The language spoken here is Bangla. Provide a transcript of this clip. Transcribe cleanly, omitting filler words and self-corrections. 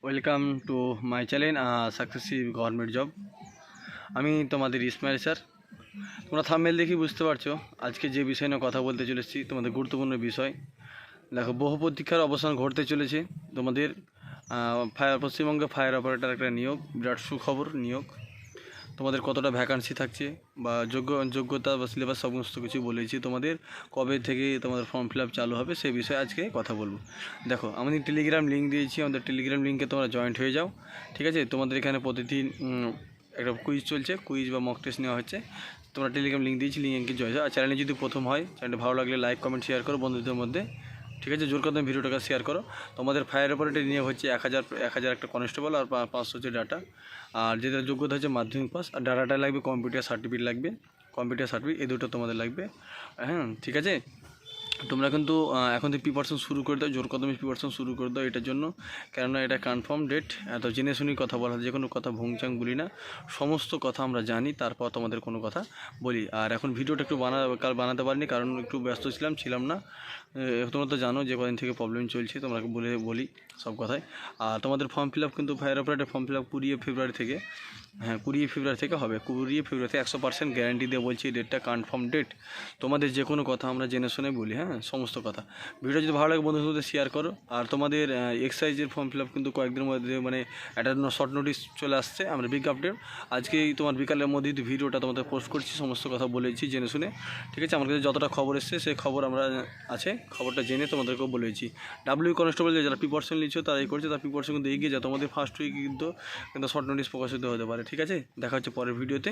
Welcome to my channel successive government job. আমি তোমাদের ইসমাইল স্যার। তোমরা থাম্বনেল দেখি বুঝতে পারছো আজকে যে বিষয় নিয়ে কথা বলতে চলেছি, তোমাদের গুরুত্বপূর্ণ বিষয়। দেখো, বহু প্রতীক্ষার অবসান ঘটতে চলেছে তোমাদের পশ্চিমবঙ্গে ফায়ার অপারেটর একটা নিয়োগ, বিরাট সুখবর নিয়োগ। তোমাদের কতটা ভ্যাকান্সি থাকছে বা যোগ্যতা বা সিলেবাস সমস্ত কিছু বলেছি তোমাদের, কবে থেকে তোমাদের ফর্ম ফিল আপ চালু হবে সেই বিষয়ে আজকে কথা বলবো। দেখো, আমাদের টেলিগ্রাম লিঙ্ক দিয়েছি, আমাদের টেলিগ্রাম লিঙ্কে তোমরা জয়েন্ট হয়ে যাও, ঠিক আছে। তোমাদের এখানে প্রতিদিন একটা কুইজ চলছে, কুইজ বা মক টেস্ট নেওয়া হচ্ছে। তোমরা টেলিগ্রাম লিঙ্ক দিয়েছি, লিঙ্কে জয়েন হও। আর চ্যানেলে যদি প্রথম হয়, চ্যানেলটা ভালো লাগলে লাইক কমেন্ট শেয়ার করো বন্ধুদের মধ্যে, ঠিক আছে। জোর কথা ভিডিওটাকে শেয়ার করো। তোমাদের ফায়ার অপারেটর নিয়োগ হচ্ছে 1000 একটা কনস্টেবল আর 500 হচ্ছে ডাটা। আর যেটা যোগ্যতা হচ্ছে মাধ্যমিক পাস, আর ডাটাটা লাগবে কম্পিউটার সার্টিফিকেট লাগবে, কম্পিউটার সার্টিফিকেট এই দুটো তোমাদের লাগবে। হ্যাঁ, ঠিক আছে। তোমরা কিন্তু এখন থেকে প্রিপারেশন শুরু করে দাও, জোর কদমে প্রিপারেশন শুরু করে দাও এটার জন্য, কেননা এটা কনফার্ম ডেট। এত জেনে শুনি কথা বলা, যে কোনো কথা ভুংচাং বলি না, সমস্ত কথা আমরা জানি, তারপর তোমাদের কোনো কথা বলি। আর এখন ভিডিওটা একটু কাল বানাতে পারিনি, কারণ একটু ব্যস্ত ছিলাম না। তোমরা তো জানো যে কদিন থেকে প্রবলেম চলছে, তোমরা বলি সব কথাই। আর তোমাদের ফর্ম ফিল আপ কিন্তু fire operator form fill up 20 ফেব্রুয়ারি থেকে, হ্যাঁ 20 ফেব্রুয়ারি থেকে হবে। 20 ফেব্রুয়ারিতে 100% গ্যারান্টি দিয়ে বলছি, ডেটটা কনফার্ম ডেট। তোমাদের যে কোনো কথা আমরা জেনে শুনে বলি, হ্যাঁ সমস্ত কথা। ভিডিও যদি ভালো লাগে বন্ধুদের মধ্যে শেয়ার করো। আর তোমাদের এক্সাইজের ফর্ম ফিল আপ কিন্তু কয়েকদিনের মধ্যে, মানে একটা শর্ট নোটিস চলে আসছে, আমরা বিগ আপডেট আজকেই তোমার বিকালের মধ্যেই ভিডিওটা তোমাদের পোস্ট করছি, সমস্ত কথা বলেছি জেনে শুনে, ঠিক আছে। আমার কাছে যতটা খবর এসছে সেই খবর আমরা আছে, খবরটা জেনে তোমাদেরকেও বলেছি। ডাব্লিউ কনস্টেবল যারা প্রিপারেশন নিচ্ছ তারাই করছে, তার প্রিপারেশন কিন্তু এগিয়ে যায়। তোমাদের ফার্স্ট উইক কিন্তু শর্ট নোটিস প্রকাশিত হতে পারে, ঠিক আছে। দেখা হচ্ছে পরের ভিডিওতে।